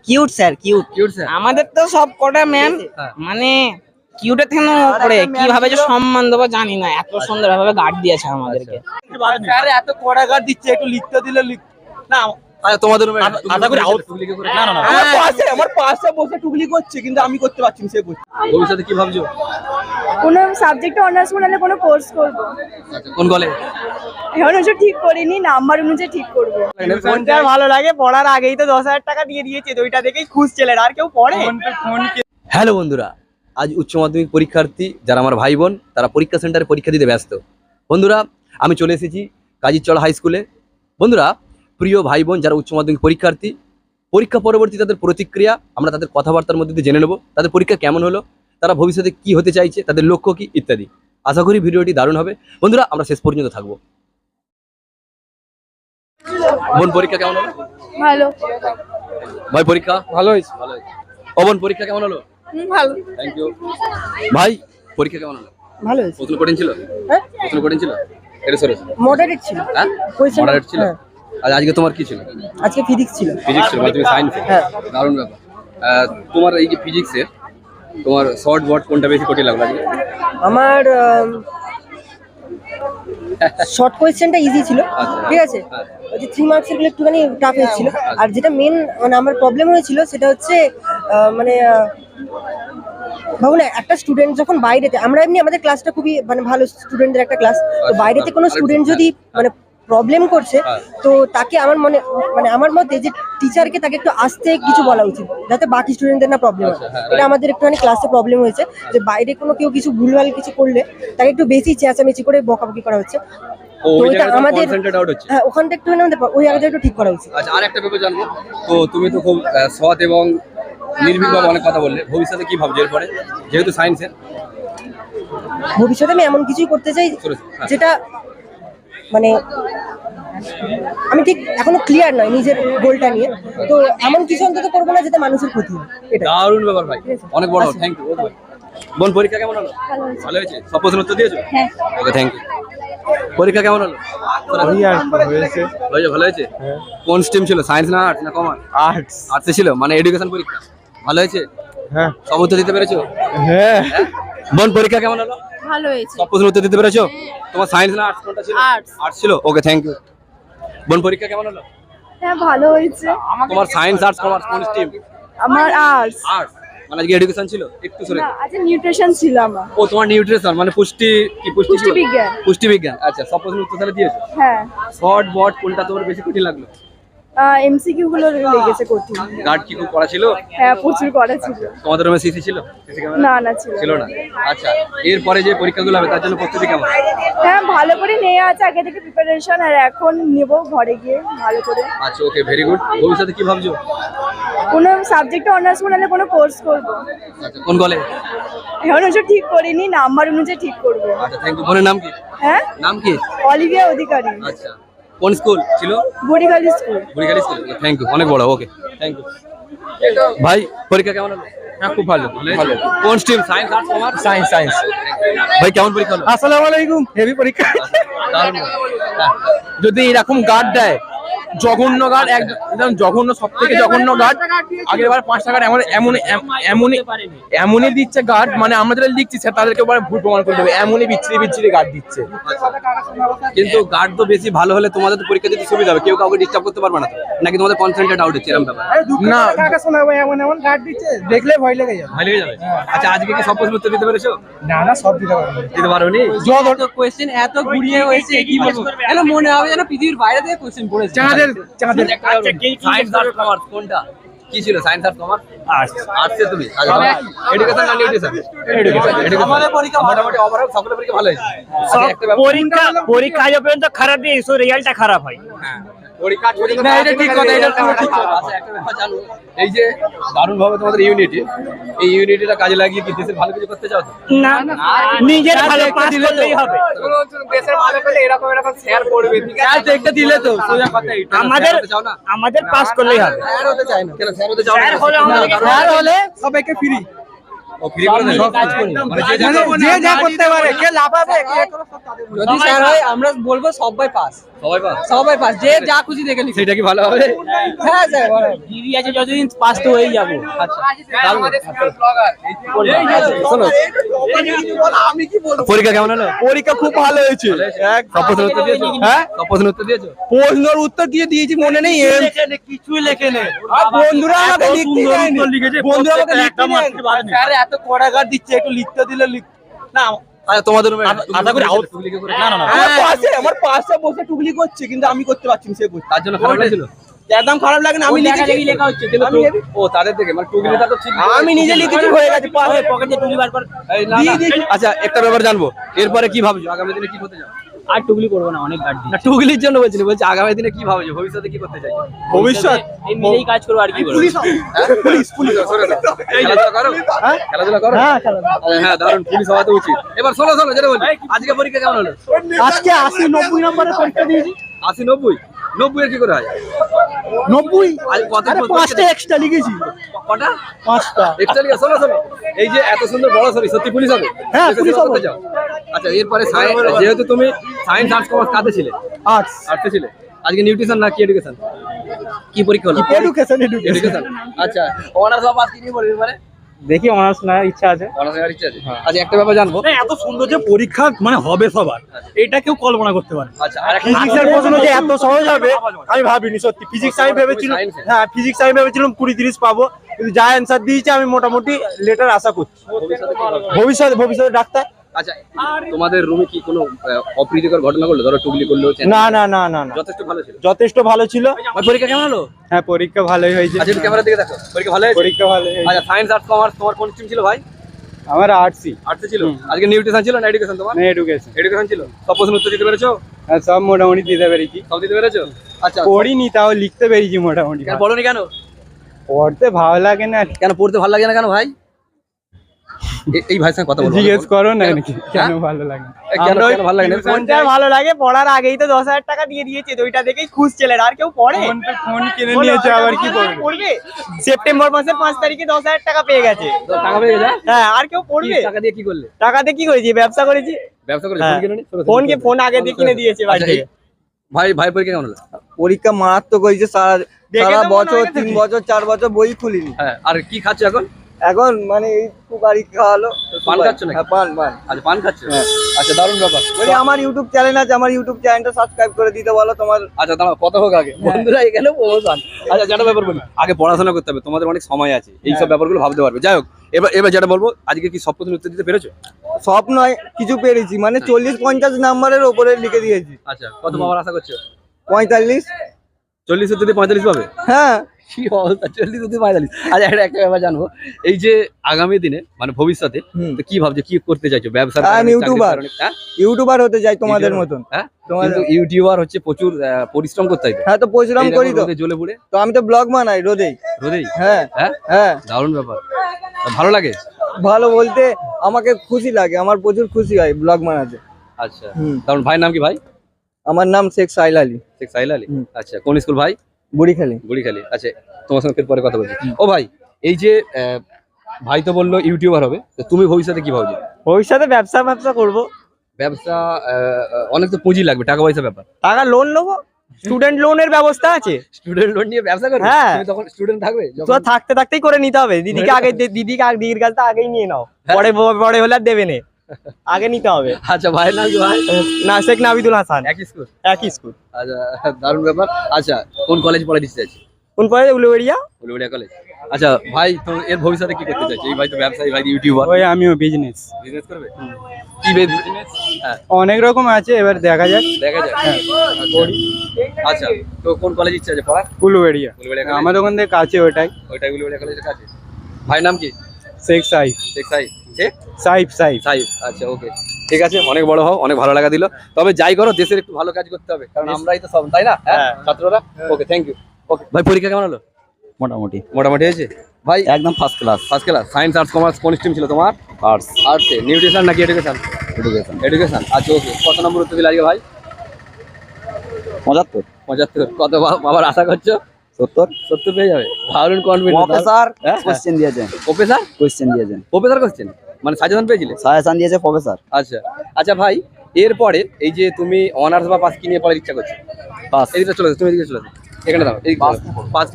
Cute sir, cute. আমাদের তো সব কটা ম্যাম মানে কিউটের থেকে করে কিভাবে যে সম্মান দেবো জানি না, এত সুন্দর ভাবে গার্ড দিয়েছে আমাদেরকে। স্যার এত কড়া গার্ড দিচ্ছে, একটু লিখতে দিলে না। তোমাদের আমার পাশে বসে টুকলি করছে, কিন্তু আমি করতে পারছি না, সে করছে। ভবিষ্যতে কি ভাবছো? কোনো সাবজেক্টে অনার্স বানালে কোনো কোর্স করব। কোন কলেজ? এখন ওসব ঠিক করিনি, নাম্বার অনুযায়ী ঠিক করব। কোনটা ভালো লাগে? পড়ার আগেই তো 10,000 টাকা দিয়ে দিয়েছে, ওইটা দেখেই খুশ ছেলেরা, আর কেউ পড়ে? হ্যালো বন্ধুরা, আজ উচ্চ মাধ্যমিক পরীক্ষার্থী যারা আমার ভাই বোন, তারা পরীক্ষা সেন্টারে পরীক্ষা দিতে ব্যস্ত। বন্ধুরা, আমি চলে এসেছি কাজীরচর হাই স্কুলে। বন্ধুরা, প্রিয় ভাই বোন যারা উচ্চ মাধ্যমিক পরীক্ষার্থী, পরীক্ষা পরবর্তী তাদের প্রতিক্রিয়া আমরা তাদের কথাবার্তার মধ্যে দিয়ে জেনে নেব। তাদের পরীক্ষা কেমন হলো, তারা ভবিষ্যতে কি হতে চাইছে, তাদের লক্ষ্য কি ইত্যাদি। আশা করি ভিডিওটি দারুণ হবে। বন্ধুরা, আমরা শেষ পর্যন্ত থাকবো। বোন, পরীক্ষা কেমন হলো? ভালো। ভাই, পরীক্ষা ভালো হয়েছে। ভালো হয়েছে। ও বোন, পরীক্ষা কেমন হলো? ভালো। Thank you. ভাই, পরীক্ষা কেমন হলো? ভালো হয়েছে। প্রশ্ন কঠিন ছিল? হ্যাঁ, প্রশ্ন কঠিন ছিল? এটা সরে মডারেট ছিল। হ্যাঁ, মডারেট ছিল। আর আজকে তোমার কি ছিল? আজকে ফিজিক্স ছিল। ফিজিক্স ছিল, মানে তুমি সায়েন্স। হ্যাঁ। দারুণ ব্যাপার। তোমার এই যে ফিজিক্সের তোমার শর্ট ওয়ার্ড কোনটা বেশি কঠিন লাগলো আজকে? আমার শর্ট কোয়েশ্চেনটা ইজি ছিল, আচ্ছা। ঠিক আছে। ওই যে 3 মার্কসের গুলো একটুখানি টাফ এসেছিল। আর যেটা মেন মানে আমার প্রবলেম হয়েছিল সেটা হচ্ছে মানে ভাবুন, একটা স্টুডেন্ট যখন বাইরেতে, আমরা এমনি আমাদের ক্লাসটা খুবই মানে ভালো স্টুডেন্টদের একটা ক্লাস, তো বাইরেতে কোনো স্টুডেন্ট যদি মানে প্রবলেম করছে, তো তাকে আমার আমার মতে যে টিচারকে তাকে একটু আস্তে কিছু বলা উচিত, যাতে বাকি স্টুডেন্টদের না প্রবলেম হয়। এটা আমাদের একটুখানি ক্লাসে প্রবলেম হয়েছে, যে বাইরে কোনো কেউ কিছু ভুলভাল কিছু করলে তাকে একটু বেশি চেঁচামেচি করে বকাবকি করা হচ্ছে। আমাদের হ্যাঁ, ওখানটা একটু ওই জায়গাটা একটু ঠিক করা উচিত। আচ্ছা, আরেকটা ব্যাপার জানবো তো, তুমি তো খুব সৎ এবং নির্ভীকভাবে অনেক কথা বললে। ভবিষ্যতে কি ভাবছো এরপরে, যেহেতু সায়েন্সের? ভবিষ্যতে আমি এমন কিছুই করতে চাই যেটা মানে আমি ঠিক এখনো ক্লিয়ার নয় নিজের গোলটা নিয়ে, তো এমন কিছু অন্তত করবো না যেটা মানুষের ক্ষতি হয়। এটা দারুণ ব্যাপার ভাই, অনেক বড়। Thank you. বোন, পরীক্ষা কেমন হলো? ভালো হয়েছে। সব প্রশ্ন উত্তর দিয়েছো? হ্যাঁ। ওকে, থ্যাংক ইউ। পরীক্ষা কেমন হলো? ভালো হয়েছে। কোন স্ট্রিম ছিল, সায়েন্স না আর্টস না কমার্স? আর্টস। আর্টসে ছিল, মানে এডুকেশন পরীক্ষা। ভালো হয়েছে? হ্যাঁ। সব উত্তর দিতে পেরেছো? হ্যাঁ। বোন, পরীক্ষা কেমন হলো? ভালো হয়েছে। সব প্রশ্ন উত্তর দিতে পেরেছো? তোমার সায়েন্স না আর্টস কোনটা ছিল? আর্টস ছিল। ওকে, থ্যাংক ইউ। বোন, পরীক্ষা কেমন হলো? হ্যাঁ, ভালো হয়েছে। তোমার সায়েন্স আর্টস কমার্স কোন স্ট্রিম? আমার আর্টস। আর্টস, মানে আজকে এডুকেশন ছিল একটু সরে। না, আজ নিউট্রিশন ছিল আমার। ও, তোমার নিউট্রিশন মানে পুষ্টি কি? পুষ্টি বিজ্ঞান। পুষ্টি বিজ্ঞান। আচ্ছা, সব প্রশ্ন উত্তর তাহলে দিয়েছো? হ্যাঁ। শর্ট ওয়ার্ড কোনটা তোমার বেশি কঠিন লাগলো? এমসিকিউ গুলো লেগেছে কঠিন। গার্ড কি খুব করা ছিল? হ্যাঁ, প্রচুর করা ছিল। তোমাদের রুমে সিসি ছিল? সিসি ক্যামেরা না ছিল না। আচ্ছা, এরপরে যে পরীক্ষাগুলো হবে তার জন্য প্রস্তুতি কেমন? হ্যাঁ, ভালো করে নেওয়া আছে আগে থেকে প্রিপারেশন, আর এখন নেব ঘরে গিয়ে ভালো করে। আচ্ছা, ওকে, ভেরি গুড। ভবিষ্যতে কি ভাবছো? কোনো সাবজেক্টে অনার্স বানালে কোনো কোর্স করব। আচ্ছা, কোন কলেজ? এখন ওসব ঠিক করিনি, নাম্বার অনুযায়ী ঠিক করব। আচ্ছা, থ্যাংক ইউ। বোনের নাম কি? হ্যাঁ, নাম কি? অলিভিয়া অধিকারী। আচ্ছা, কোন স্কুল ছিল? বড়িখালি school. Burikhali school. Thank you, অনেক বড়। ওকে, থ্যাংক ইউ। ভাই, পরীক্ষা কেমন হলো? হ্যাঁ, খুব ভালো। ভালো। কোন stream, science arts commerce? Science. ভাই, কেমন পরীক্ষা হলো? আসসালামু আলাইকুম। হেভি পরীক্ষা। দারুণ। যদি এরকম গার্ড দেয়, জঘন্য গার্ড, একদম জঘন্য, সব থেকে জঘন্য গার্ড। আগের বার 5 টাকার এমনই দিচ্ছে গার্ড, মানে আমরা যেটা লিখছি স্যার তাদেরকে ভুল প্রমাণ করে দেবে, এমনই বিচ্ছিরি গার্ড দিচ্ছে। কিন্তু গার্ড তো বেশি ভালো হলে তোমাদের তো পরীক্ষা দিতে সুবিধা হবে, কেউ কাউকে ডিস্টার্ব করতে পারবে না তো, নাকি তোমাদের কনসেন্ট্রেট আউট হচ্ছে এরকম ব্যাপার? না, টাকা শোনাবো, এমন গার্ড দিচ্ছে, দেখলে ভয় লেগে যাবে। ভয় লেগে যাবে। আচ্ছা, আজকে কি সব প্রশ্ন উত্তর দিতে পেরেছো? না, সব দিতে পারবো। দিতে পারোনি? যত কোশ্চেন এত ঘুরিয়ে হয়েছে, কি বলবো, এলো মনে হবে যেন পৃথিবীর বাইরে থেকে কোশ্চেন পড়েছে। চাঁদের সায়েন্স আর্টস কমার্স কোনটা কি ছিল? Science arts commerce? আর্টসে তুমি? এডুকেশন না নিউট্রিশন? এডুকেশন। আমাদের পরীক্ষা মোটামুটি ওভারঅল সকলের পরীক্ষা ভালো হয়েছে। পরীক্ষা আজ পর্যন্ত খারাপ দিয়ে রেজাল্টটা খারাপ হয়। পরীক্ষা না, এটা ঠিক কথা, এটা পুরো ঠিক কথা। আচ্ছা, একটা ব্যাপার জানো, এই যে দারুণভাবে তোমাদের ইউনিটি, এই ইউনিটিটা কাজে লাগিয়ে কি দেশের ভালো কিছু করতে চাও তো? না, নিজের ভালো পাস করলেই হবে। দেশের ভালো পেলে এরকম শেয়ার করবে, ঠিক আছে? একটা দিলে তো সোজা কথা। এটা আমাদের পাস করলেই হবে। স্যার হতে চাই না। কেন স্যার হতে চাও না? স্যার হলে সবাইকে ফ্রি। ও, ফ্রি করে দেন সব কাজ করে, মানে যে যা করতে পারে, কে লাভ হবে, যদি স্যার হয় আমরা বলবো সবাই পাস। সবাই পাস সবাই পাস, যে যা খুশি দেখে লিখে। সেটা কি ভালো হবে? হ্যাঁ স্যার, দিদি আছে যতদিন পাস তো হয়ে যাবো। শোনো, পরীক্ষা কেমন হলো? পরীক্ষা খুব ভালো হয়েছে। সব প্রশ্নের উত্তর দিয়েছো? হ্যাঁ, সব প্রশ্নের উত্তর দিয়েছো? প্রশ্নের উত্তর দিয়েছি মনে নেই। কিছুই লেখে নেই। আর বন্ধুরা আমাকে লিখতে দেয়নি। বন্ধুরা আমাকে লিখতে দেয়নি। স্যার এত কড়া কাট দিচ্ছে, একটু লিখতে দিলে না। আচ্ছা তোমাদের রুমে আশা করি আউট না না না আমার পাশে বসে টুকলি করছে, কিন্তু আমি করতে পারছি না, সে করছে। তার জন্য খারাপ লাগছিল? একদম খারাপ লাগে না, আমি লিখেছি। লেখা হচ্ছে ও তাদের থেকে মানে টুকলিটা তো ঠিক আমি নিজে লিখেছি, হয়ে গেছে। পাশে পকেটে টুলি বার কর। এই না, দিয়ে না। দেখি। আচ্ছা একটা ব্যাপার জানবো, এরপরে কি ভাবছো আগামী দিনে কি করতে চাও? আর টুকলি করবো না, অনেক গার্ড না টুকলির জন্য বলছি না, বলছি আগামী দিনে কি ভাবছো, ভবিষ্যতে কি করতে চাইছো? ভবিষ্যৎ এই মিলেই কাজ করবো, আর কি করবো। পুলিশ খেলাধুলা করো? খেলাধুলা করো? হ্যাঁ দারুণ, পুলিশ হওয়া তো উচিত। এবার শোনো যেটা বলি, আজকে পরীক্ষা কেমন হলো? আজকে 80-90 নম্বরের পরীক্ষা দিয়েছি। 80-90 এর কি করে হয়? 90 আজ কত পাঁচটা এক্সট্রা লিখেছি। কটা? 5টা। এক্সট্রা লিখে শোনো, এই যে এত সুন্দর বড় সরি, সত্যি পুলিশ হবে? হ্যাঁ, দেশে পুলিশ সেবা হবো। করতে চাও? আচ্ছা এরপরে যেহেতু তুমি সায়েন্স আর্টস কমার্স কাতে ছিলে? আর্টস। আর্টসে ছিলে। আজকে নিউট্রিশন না কি এডুকেশন? কি পরীক্ষা হলো? এডুকেশন। এডুকেশন। আচ্ছা অনার্স বা পাস কি নিয়ে পড়বি এবারে? দেখি অনার্স না ইচ্ছা আছে। অনার্স নেওয়ার ইচ্ছা আছে? আচ্ছা একটা ব্যাপার জানবো। এত সুন্দর যে পরীক্ষা মানে হবে সবার, এটা কেউ কল্পনা করতে পারে। আচ্ছা আর একটা ফিজিক্সের প্রশ্ন যে এত সহজ হবে আমি ভাবিনি, সত্যি। ফিজিক্স আমি ভেবেছিলাম, হ্যাঁ ফিজিক্স আমি ভেবেছিলাম 20-30 পাবো, কিন্তু যা অ্যান্সার দিয়েছে আমি মোটামুটি লেটার আশা করছি। ভবিষ্যতে ডাক্তার। আচ্ছা তোমাদের রুমে কি কোনো অপ্রীতিকর ঘটনা ঘটলো? ধরো টুকলি করলো? না, যথেষ্ট ভালো ছিল। যথেষ্ট ভালো ছিল। ভাই পরীক্ষা কেমন হলো? হ্যাঁ পরীক্ষা ভালোই হয়েছে। আচ্ছা একটু ক্যামেরার দিকে দেখো, পরীক্ষা ভালো হয়েছে? পরীক্ষা ভালো হয়েছে। আচ্ছা সায়েন্স আর্টস কমার্স তোমার কোন স্ট্রিম ছিল ভাই? আমার আর্টসই। আর্টসে ছিল। আজকে নিউট্রিশন ছিল না এডুকেশন তোমার? না এডুকেশন। এডুকেশন ছিল। সব প্রশ্ন উত্তর দিতে পেরেছো? হ্যাঁ সব মোটামুটি দিতে পেরেছি। সব দিতে পেরেছো? আচ্ছা পড়িনি, তাও লিখতে পেরেছি মোটামুটি। কেন বলোনি কেন? পড়তে ভালো লাগে না। কেন পড়তে ভালো লাগে না কেন ভাই? এই ভাইয়ের সঙ্গে কথা বলবো। জিজ্ঞেস করো না কেন? নাকি কেন ভালো লাগে না? কেন ভালো লাগে না? কোনটা ভালো লাগে? পড়ার আগেই তো 10,000 টাকা দিয়ে দিয়েছে, তো ওইটা দেখেই খুশ ছেলেরা। আর কেউ পড়ে? ফোন কিনে নিয়েছে, আবার কি করবে? পড়বে? সেপ্টেম্বর মাসের 5 তারিখে 10,000 টাকা পেয়ে গেছে। তো টাকা পেয়ে গেছে? হ্যাঁ, আর কেউ পড়বে? টাকা দিয়ে কি করলে? টাকা দিয়ে কি করেছি? ব্যবসা করেছি। ব্যবসা করে হ্যাঁ। ফোন কিনে নি? ফোন আগে দিয়ে কিনে দিয়েছে বাড়ি থেকে। ভাই পরীক্ষা কেমন হলো? পরীক্ষা মারাত্মক হয়েছে। সারা দেখে তো মনে বছর হয় না 3 বছর 4 বছর বই খুলিনি। হ্যাঁ আর কি খাচ্ছ এখন? এখন মানে এই সুপারি খাওয়ালো। পান খাচ্ছ নাকি? হ্যাঁ পান। আচ্ছা পান খাচ্ছ? আচ্ছা দারুণ ব্যাপার। বলি আমার ইউটিউব চ্যানেল আছে, আমার ইউটিউব চ্যানেলটা সাবস্ক্রাইব করে দিতে বলো তোমার। আচ্ছা দাঁড়াও কথা হোক আগে, বন্ধুরা এখানে প্রমোশন। আচ্ছা যেটা ব্যাপার বলি, আগে পড়াশোনা করতে হবে, তোমাদের অনেক সময় আছে, এইসব ব্যাপারগুলো ভাবতে পারবে। যাই হোক এবার যেটা বলবো, আজকে কি সব প্রশ্নের উত্তর দিতে পেরেছো? সব নয়, কিছু পেরেছি, মানে 40-50 নাম্বারের ওপরে লিখে দিয়েছি। আচ্ছা কত পাওয়ার আশা করছো? 45। 40 উত্তর দিয়ে 45 পাবে? হ্যাঁ কি অবস্থা, 40 উত্তর 45। আচ্ছা একটা ব্যাপার জানবো, এই যে আগামী দিনে মানে ভবিষ্যতে তো কি ভাবছো, কি করতে চাইছো? ব্যবসা? আমি ইউটিউবার। ইউটিউবার হতে চাই তোমাদের মতন। হ্যাঁ তোমাদের কিন্তু ইউটিউবার হচ্ছে প্রচুর পরিশ্রম করতে হয়। হ্যাঁ তো পরিশ্রম করি তো। জ্বলে পুড়ে তো আমি তো ব্লগ বানাই রোদেই। রোদেই? হ্যাঁ হ্যাঁ হ্যাঁ। দারুণ ব্যাপার। ভালো লাগে? ভালো বলতে আমাকে খুশি লাগে, আমার প্রচুর খুশি হয় ব্লগ বানাতে। আচ্ছা দারুণ। ভাইয়ের নাম কি ভাই? আমার নাম শেখ সাহিল আলী। শেখ সাহিল আলী। আচ্ছা কোন স্কুল ভাই? বুড়িখালি। বুড়িখালি। আচ্ছা তোমার সঙ্গে পরে কথা বলছি। ও ভাই এই যে ভাই তো বললো ইউটিউবার হবে, তো তুমি ভবিষ্যতে কি ভাবছো? ভবিষ্যতে ব্যবসা করবো। ব্যবসা অনেক তো পুঁজি লাগবে, টাকা পয়সা ব্যাপার। টাকা লোন নেবো, স্টুডেন্ট লোনের ব্যবস্থা আছে। স্টুডেন্ট লোন নিয়ে ব্যবসা করবে? হ্যাঁ। তুমি তখন স্টুডেন্ট থাকবে তো থাকতেই করে নিতে হবে। দিদির কাছ থেকে আগেই নিয়ে নাও, পরে হলে আর দেবে না, আগে নিতে হবে। আচ্ছা ভাইয়ের নাম কি ভাই? না, শেখ নাবিদুল হাসান। একই স্কুল? একই স্কুল। আচ্ছা দারুণ ব্যাপার। আচ্ছা কোন কলেজ পড়া দিতে চাইছি? কোন কলেজ? উলুবেড়িয়া। উলুবেড়িয়া কলেজ। আচ্ছা ভাই তো এর ভবিষ্যতে কি করতে চাইছে? এই ভাই তো ব্যবসায়ী, ভাই ইউটিউবার। ওই আমিও বিজনেস করবে? কি বিজনেস? হ্যাঁ অনেক রকম আছে, এবার দেখা যাক। দেখা যায়। আচ্ছা তো কোন কলেজ ইচ্ছা আছে পড়ার? উলুবেড়িয়া। উলুবেড়িয়া কলেজ? আমাদের ওখান থেকে কাছে ওটাই। ওইটাই উলুবেড়িয়া কলেজের কাছে। ভাই নাম কি? শেখ সাহিব। শেখ সাহিব। শেখ সাহিব। সাহিব। আচ্ছা ওকে ঠিক আছে, অনেক বড় হও, অনেক ভালো লাগা দিল। তবে যাই করো দেশের একটু ভালো কাজ করতে হবে, কারণ আমরাই তো সব, তাই না? হ্যাঁ ছাত্ররা। Okay thank you. ওকে ভাই পরীক্ষা কেমন হলো? মোটামুটি মোটামুটি হয়েছে ভাই? একদম first class. First class. Science arts commerce কোন স্ট্রিম ছিল তোমার? আর্টস। আর্টসে। নিউট্রিশন নাকি এডুকেশন? এডুকেশন। এডুকেশন। আচ্ছা ওকে কত নম্বর উত্তর দিলে আজকে ভাই? 75। 75। কত বাবার আশা করছো? 70। 70 পেয়ে যাবে? দারুণ কনফিডেন্স। প্রফেসর হ্যাঁ? কোশ্চেন দিয়েছেন। প্রফেসর? কোশ্চেন দিয়েছেন। প্রফেসর কোশ্চেন মানে সাজেশন পেয়েছিলে? সাজেশন দিয়েছে প্রফেসর। আচ্ছা আচ্ছা ভাই এরপরে এই যে তুমি অনার্স বা পাস কি নিয়ে পড়ার ইচ্ছা করছো? পাস। এদিকে চলে যাও, তুমি এদিকে চলে যাও, এখানে দাও, এই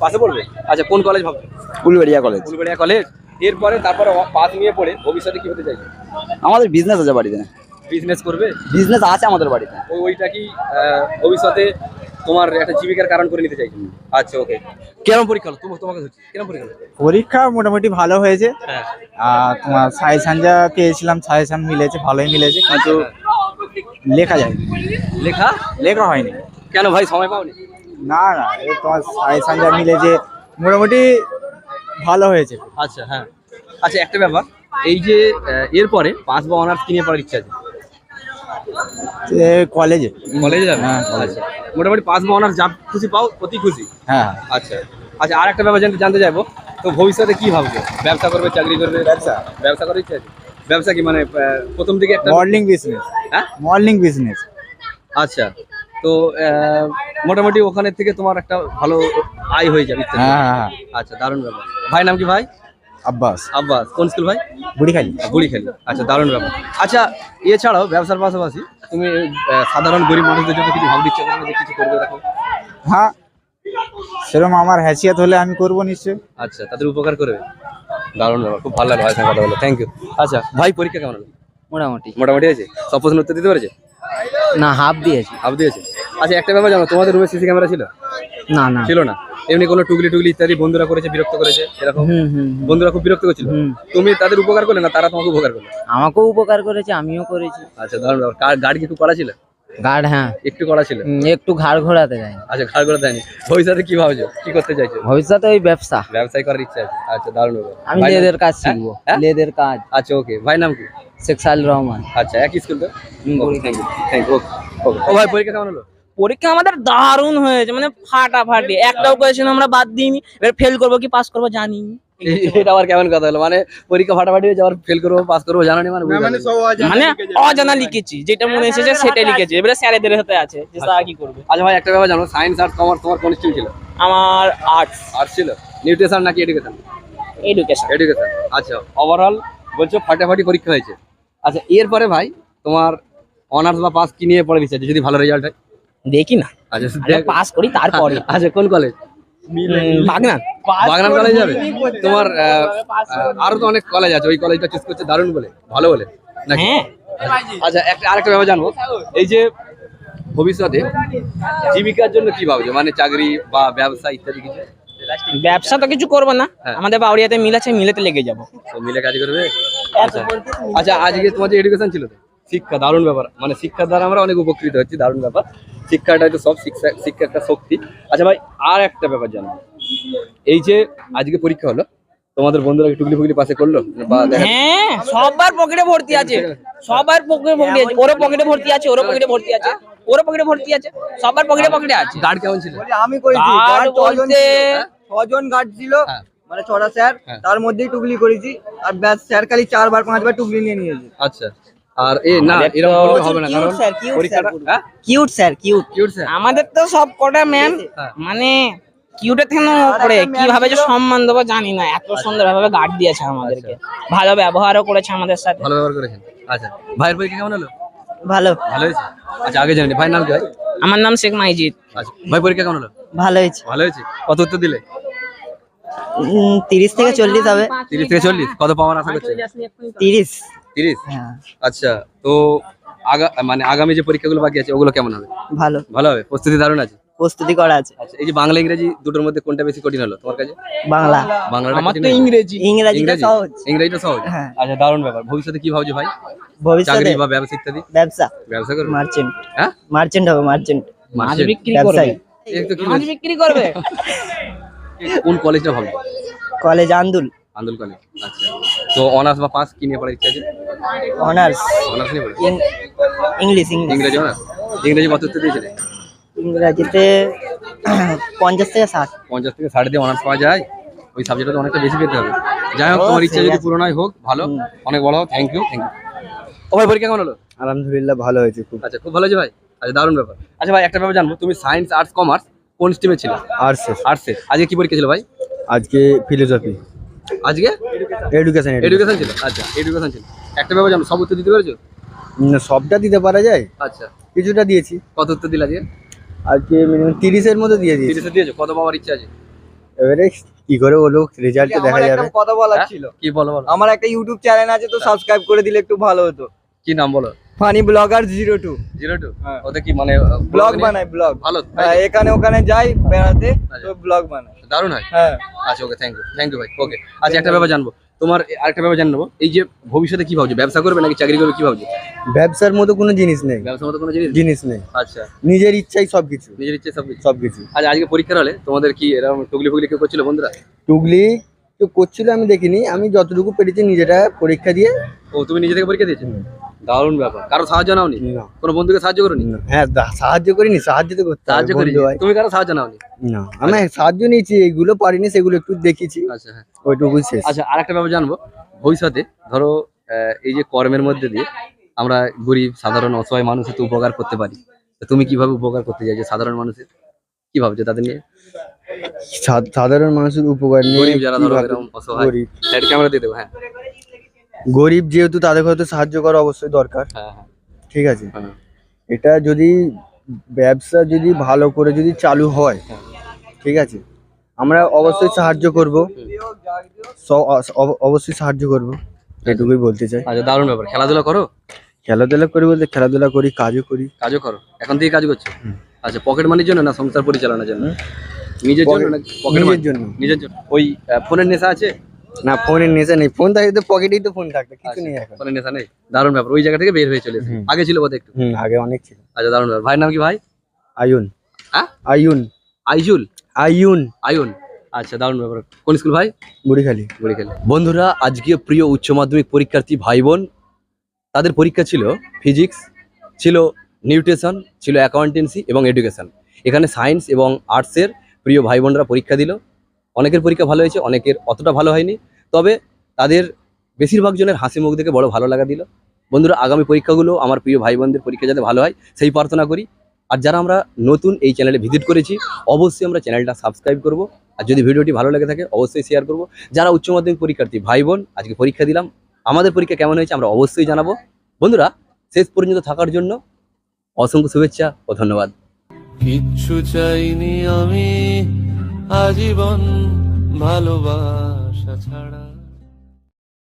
পাসে পড়বে। আচ্ছা, কোন কলেজ ভাবছো? ফুলবাড়িয়া কলেজ। ফুলবাড়িয়া কলেজ। এরপরে তারপরে পাস নিয়ে পড়ে ভবিষ্যতে কি হতে চাইছো? আমাদের বিজনেস আছে বাড়িতে। বিজনেস করবে? বিজনেস আছে আমাদের বাড়িতে। ওইটা কি ভবিষ্যতে তোমার একটা জীবিকার কারণ করে নিতে চাইছো? আচ্ছা, ওকে। কেমন পরীক্ষা হলো? তোমাকে হচ্ছে কেমন পরীক্ষা হলো? পরীক্ষা মোটামুটি ভালো হয়েছে। হ্যাঁ। আর তোমার সাজেশন যা পেয়েছিলাম, সাজেশন মিলেছে, ভালোই মিলেছে, কিন্তু লেখা যায় লেখা হয়নি। কেন ভাই, সময় পাওনি? না না, তোমার সাজেশন যা মিলেছে মোটামুটি ভালো হয়েছে। আচ্ছা, হ্যাঁ। আচ্ছা, একটা ব্যাপার, এই যে এরপরে পাস বা অনার্স কি নিয়ে পড়ার ইচ্ছা আছে? কলেজে। কলেজে যাবে? হ্যাঁ, আচ্ছা, মোটামুটি পাস বা অনার্স যা খুশি পাও, অতি খুশি। হ্যাঁ। আচ্ছা আচ্ছা, আর একটা ব্যাপার জানতে চাইবো, তো ভবিষ্যতে কি ভাবছো? ব্যবসা করবে, চাকরি করবে? ব্যবসা করার ইচ্ছা আছে। ব্যবসা কি মানে প্রথম দিকে একটা মডেলিং বিজনেস। হ্যাঁ, মডেলিং বিজনেস। আচ্ছা, তো মোটামুটি ওখানে থেকে তোমার একটা ভালো আয় হয়ে যাবে ইচ্ছা আছে? হ্যাঁ। আচ্ছা, দারুণ ব্যাপার। ভাই নাম কি ভাই? আব্বাস। আব্বাস। কোন স্কুল ভাই? বুড়িখালি। বুড়িখালি। আচ্ছা, দারুণ ব্যাপার। আচ্ছা, এছাড়াও ব্যবসার পাশাপাশি তুমি সাধারণ গরিব মানুষদের জন্য কিছু ভাবতে ইচ্ছা করো যে কিছু করবে এরকম? হ্যাঁ, সেরকম আমার হ্যাসিয়াত হলে আমি করবো নিশ্চয়। আচ্ছা, তাদের উপকার করবে। দারুণ ব্যাপার, খুব ভালো লাগলো ভাই সঙ্গে কথা বলে, থ্যাংক ইউ। আচ্ছা ভাই, পরীক্ষা কেমন হলো? মোটামুটি। মোটামুটি আছে? সব প্রশ্ন উত্তর দিতে পেরেছে? না, হাফ দিয়েছি। হাফ দিয়েছে। আচ্ছা, একটা ব্যাপার জানো, তোমাদের রুমে সিসি ক্যামেরা ছিল? না। ছিল না? এমনি কোনো টুগলি ইত্যাদি বন্ধুরা করেছে, বিরক্ত করেছে এরকম? বন্ধুরা খুব বিরক্ত করছিল, তুমি তাদের উপকার করলে না তারা তোমাকে উপকার করলো? আমাকেও উপকার করেছে, আমিও করেছি। আচ্ছা, দারুণ ব্যাপার। গার্ড কি একটু করা ছিল? গার্ড, হ্যাঁ একটু করা ছিল। একটু ঘাড় ঘোরাতে যায়। আচ্ছা, ঘাড় করে দেয়নি। ভবিষ্যতে কি ভাবছো, কি করতে চাইছো? ভবিষ্যতে ওই ব্যবসা, ব্যবসায় করার ইচ্ছা আছে। আচ্ছা, দারুণ ব্যাপার। আমি ভাই নাম- লেদের কাজ হ্যাঁ? শিখবো। হ্যাঁ? লেদের কাজ। আচ্ছা, ওকে। ভাই নাম কি? শেখ সাইল রহমান। আচ্ছা, একই স্কুল তো? Thank you. ও ভাই, পরীক্ষা কেমন হলো? পরীক্ষা আমাদের দারুণ হয়েছে, মানে ফাটাফাটি। একটাও কোয়েশ্চেন আমরা বাদ দিইনি। এবার ফেল করবো কি পাস করবো জানি। এটা আবার কেমন কথা হলো? মানে পরীক্ষা ফাটাফাটি হয়েছে, আবার ফেল করবো পাস করবো জানা নেই, মানে বুঝলাম না। মানে অজানা লিখেছি, যেটা মনে এসেছে সেটাই লিখেছি। এবারে স্যারেদের হাতে আছে যে স্যার কি করবে। আচ্ছা ভাই, একটা ব্যাপার জানো, সায়েন্স আর্টস কমার্স তোমার কোন স্ট্রিম ছিল? আমার আর্টস। আর্টস ছিল। নিউট্রিশন নাকি এডুকেশন? এডুকেশন। এডুকেশন। আচ্ছা, ওভারঅল বলছো ফাটাফাটি পরীক্ষা হয়েছে। আচ্ছা, এরপরে ভাই তোমার অনার্স বা পাস কি নিয়ে পড়ার ইচ্ছা আছে যদি ভালো রেজাল্ট হয়? দেখি না, আচ্ছা, পাস করি তারপরে। আচ্ছা, কোন কলেজ? বাগনান। বাগনান কলেজ যাবে? তোমার আরো তো অনেক কলেজ আছে, ওই কলেজটা চুজ করছে দারুণ বলে, ভালো বলে নাকি? হ্যাঁ। আচ্ছা, আরেকটা ব্যাপার জানবো, এই যে ভবিষ্যতে জীবিকার জন্য কি ভাবছো, মানে চাকরি বা ব্যবসা ইত্যাদি কিছু? ব্যবসা তো কিছু করবো না, হ্যাঁ। আমাদের বাউরিয়াতে মিল আছে, মিলেতে লেগে যাবো। তো মিলে কাজ করবে? আচ্ছা আচ্ছা, আজকে তোমার যে এডুকেশন ছিল তো, শিক্ষা, দারুণ ব্যাপার। মানে শিক্ষার দ্বারা আমরা অনেক উপকৃত হচ্ছি, দারুণ ব্যাপার। শিক্ষাটাই তো সব, শিক্ষা একটা শক্তি। আচ্ছা ভাই, আর একটা ব্যাপার জানবো, এই যে আজকে পরীক্ষা হলো, তোমাদের বন্ধুরা কি টুকলি ফুগলি পাশে করলো বা হ্যাঁ, সবার পকেটে ভর্তি আছে, সবার পকেটে ভর্তি আছে। ওরও পকেটে ভর্তি আছে, ওরও পকেটে ভর্তি আছে, ওরও পকেটে ভর্তি আছে, সবার পকেটে আছে। গার্ড কেমন ছিল? আমি করেছি। গার্ড গার্ড ছজন বলতে ছিল, 6 জন গার্ড ছিল, হ্যাঁ। মানে 6টা স্যার, হ্যাঁ। তার মধ্যেই টুকলি করেছি। আর ব্যাস, স্যার খালি 4বার 5বার টুকলি নিয়ে নিয়েছে। আচ্ছা, আর না আমাদের এরকম তো বললে হবে না, কারণ পরীক্ষাটা cute sir, cute. Cute sir. আমাদের তো সব কটা ম্যাম হ্যাঁ। মানে কিউটের থেকে পড়ে কিভাবে যে সম্মান দেবো জানি না, এত সুন্দর ভাবে গার্ড দিয়েছে আমাদেরকে, ভালো ব্যবহারও করেছে আমাদের সাথে। ভালো ব্যবহার করেছেন। আচ্ছা, ভাইয়ের পরীক্ষা কেমন হলো? ভালো ভালো হয়েছে। আচ্ছা, আগে জানি ভাইয়ের নাম কি ভাই? আমার নাম শেখ মাইজিদ। আচ্ছা, ভাই পরীক্ষা কেমন হলো? ভালো হয়েছে। ভালো হয়েছে। কত উত্তর দিলে? 30 থেকে 40 হবে। 30 থেকে 40। কত পাওয়ার আশা করছেন? 30। 30। হ্যাঁ, আচ্ছা, তো মানে আগামী যে পরীক্ষাগুলো বাকি আছে ওগুলো কেমন হবে? ভালো ভালো হবে, প্রস্তুতি দারুণ আছে। প্রস্তুতি করা আছে। আচ্ছা, এই যে বাংলা ইংরেজি দুটোর মধ্যে কোনটা বেশি কঠিন হলো তোমার কাছে? বাংলা। বাংলাটা আমার কঠিন তো হয়েছে? ইংরেজি। ইংরেজিটা সহজ। ইংরেজিটা সহজ। হ্যাঁ। আচ্ছা, দারুণ ব্যাপার। ভবিষ্যতে কি ভাবছো ভাই? ভবিষ্যতে চাকরি বা ব্যবসা ইত্যাদি? ব্যবসা, ব্যবসা করবে? মার্চেন্ট। হ্যাঁ, মার্চেন্ট হবে, মার্চেন্ট। মাছ মার্চেন্ট? বিক্রি করবে। ব্যবসায়ী। এই তো কি মাছ বলছো? বিক্রি করবে। কোন কলেজটা ভাবছো? কলেজ আন্দুল। আন্দুল কলেজ। আচ্ছা, তো অনার্স বা পাস কি নিয়ে পড়ার ইচ্ছা আছে? অনার্স অনার্স নিয়ে পড়ে? ইংলিশ। ইংরেজি অনার্স। ইংরেজি কত উত্তর দিয়েছিলে? ইংরাজিতে 50 থেকে 60। 50 থেকে 60 দিয়ে অনার্স পাওয়া যায়? ওই সাবজেক্টটা তো অনেকটা বেশি পেতে হবে। যাই হোক, তোমার ইচ্ছা যদি পূরণ হয় হোক, ভালো, অনেক বড় হোক। Thank you. ও ভাই, পরীক্ষা কেমন হলো? আলহামদুলিল্লাহ ভালো হয়েছে খুব। আচ্ছা, খুব ভালো হয়েছে ভাই। আচ্ছা, দারুণ ব্যাপার। আচ্ছা ভাই, একটা ব্যাপার জানবো, তুমি সায়েন্স আর্টস কমার্স কোন স্ট্রিমে ছিল? আর্টস। আর্টসে। আজকে কি পরীক্ষা ছিল ভাই? আজকে ফিলোসফি। আজকে এডুকেশন। এডুকেশন ছিল। আচ্ছা, এডুকেশন ছিল। একটা ব্যাপার জানো, সব উত্তর দিতে পেরেছো? সবটা দিতে পারা যায়, আচ্ছা, কিছুটা দিয়েছি। কত উত্তর দিলা দিয়ে? আজকে মিনিমাম 30-এর মধ্যে দিয়ে দিয়েছি। 30 দিয়েছো? কত পাওয়ার ইচ্ছা আছে? এবারে কি করে বলবো, রেজাল্টে দেখা যাবে। কথা বলার হ্যাঁ? ছিল, কি বলো বলো, আমার একটা ইউটিউব চ্যানেল আছে, তো সাবস্ক্রাইব করে দিলে একটু ভালো হতো। কি নাম বলো? Funny blogger 02 02? হ্যাঁ। ওতে কি মানে ব্লগ বানাই, ব্লগ। ভালো, হ্যাঁ, এখানে ওখানে যাই বেড়াতে, তো ব্লগ বানাই। দারুণ হয়। হ্যাঁ, আচ্ছা, ওকে, থ্যাংক ইউ ভাই। ওকে, আচ্ছা, একটা ব্যাপার জানবো, তোমার আরেকটা ব্যাপার জানবো, এই যে ভবিষ্যতে কি ভাবছো, ব্যবসা করবে নাকি চাকরি করবে, কি ভাবছো? ব্যবসার মতো কোনো জিনিস নেই, ব্যবসার মতো কোনো জিনিস? জিনিস নেই। আচ্ছা, নিজের ইচ্ছাই সবকিছু, নিজের ইচ্ছে সবকিছু। সবকিছু। আচ্ছা, আজকে পরীক্ষার হলে তোমাদের কি এরকম টুগলি ফুগলি কেউ করছিল বন্ধুরা? টুগলি কেউ করছিল আমি দেখিনি, আমি যতটুকু পেরেছি নিজেটা পরীক্ষা দিয়ে। ও, তুমি নিজে থেকে পরীক্ষা দিয়েছো? দারুণ ব্যাপার। কারো সাহায্য নাওনি? না। কোনো বন্ধুকে সাহায্য করোনি? হ্যাঁ, সাহায্য করিনি, সাহায্য তো করতে হবে, সাহায্য করি, বন্ধু ভাই। তুমি কারো সাহায্য নাওনি? না, আমি সাহায্য নিয়েছি, এইগুলো পারিনি, সেগুলো একটু দেখেছি, আচ্ছা, হ্যাঁ। ওইটুকুই শেষ। আচ্ছা, আরেকটা ব্যাপার জানবো, ভবিষ্যতে ধরো এই যে কর্মের মধ্যে দিয়ে আমরা গরিব সাধারণ অসহায় মানুষের তো উপকার করতে পারি, তো তুমি কিভাবে উপকার করতে চাইছো সাধারণ মানুষের, কি ভাবছো তাদের নিয়ে? সাধারণ মানুষের উপকার নিয়ে গরিব যারা ধরো কিভাবে- এরকম অসহায়, গরিব সাইড ক্যামেরা দিয়ে দেবো। হ্যাঁ, গরিব যেহেতু, তাদের হয়তো সাহায্য করা অবশ্যই দরকার, হ্যাঁ, হ্যাঁ, ঠিক আছে। হ্যাঁ। এটা যদি ব্যবসা যদি ভালো করে যদি চালু হয়, ঠিক আছে, আমরা অবশ্যই সাহায্য করব, অবশ্যই সাহায্য করব, এটুকুই বলতে চাই। আচ্ছা, দারুণ ব্যাপার। খেলাধুলা করো? খেলাধুলা করি বলতে খেলাধুলা করি, কাজও করি। কাজও করো? এখন থেকে কাজ করছো? হুম। আচ্ছা, পকেট মানির জন্য না সংসার পরিচালনার জন্য? নিজের জন্য না পকেট নিজের মানি? জন্য। নিজের জন্য। ওই ফোনের নেশা আছে? না, ফোনের নেশা নেই, ফোন থাকে তো পকেটেই তো ফোন থাকতো, কিছু নেই এখন। ফোনের নেশা নেই? দারুণ ব্যাপার। ওই জায়গা থেকে বের হয়ে চলে এসেছে। হুম। আগে ছিল বোধ একটু। আগে অনেক ছিল। আচ্ছা, দারুণ ব্যাপার। ভাইয়ের নাম কি ভাই? আয়ুন। হ্যাঁ? আয়ুন। আইজুল? আয়ুন। আয়ুন। আচ্ছা, দারুণ ব্যাপার। কোন স্কুল ভাই? বুড়িখালি। বরিখাল। বন্ধুরা, আজকে প্রিয় উচ্চ মাধ্যমিক পরীক্ষার্থী ভাই বোন, তাদের পরীক্ষা ছিল ফিজিক্স, ছিল নিউট্রিশন, ছিল অ্যাকাউন্টেন্সি এবং এডুকেশন। এখানে সায়েন্স এবং আর্টসের প্রিয় ভাই বোনরা পরীক্ষা দিল। অনেকের পরীক্ষা ভালো হয়েছে, অনেকের অতটা ভালো হয়নি, তবে তাদের বেশিরভাগ জনের হাসি মুখ দেখে বড় ভালো লাগা দিল। বন্ধুরা, আগামী পরীক্ষাগুলো আমার প্রিয় ভাই বোনদের পরীক্ষা যাতে ভালো হয় সেই প্রার্থনা করি। আর যারা আমরা নতুন এই চ্যানেলে ভিজিট করেছি, অবশ্যই আমরা চ্যানেলটা সাবস্ক্রাইব করব, আর যদি ভিডিওটি ভালো লেগে থাকে অবশ্যই শেয়ার করব। যারা উচ্চ মাধ্যমিক পরীক্ষার্থী ভাই বোন, আজকে পরীক্ষা দিলাম, আমাদের পরীক্ষা কেমন হয়েছে আমরা অবশ্যই জানাবো। বন্ধুরা, শেষ পর্যন্ত থাকার জন্য অসংখ্য শুভেচ্ছা ও ধন্যবাদ। কিচ্ছু চাইনি আমি আজীবন ভালোবাসা ছাড়া।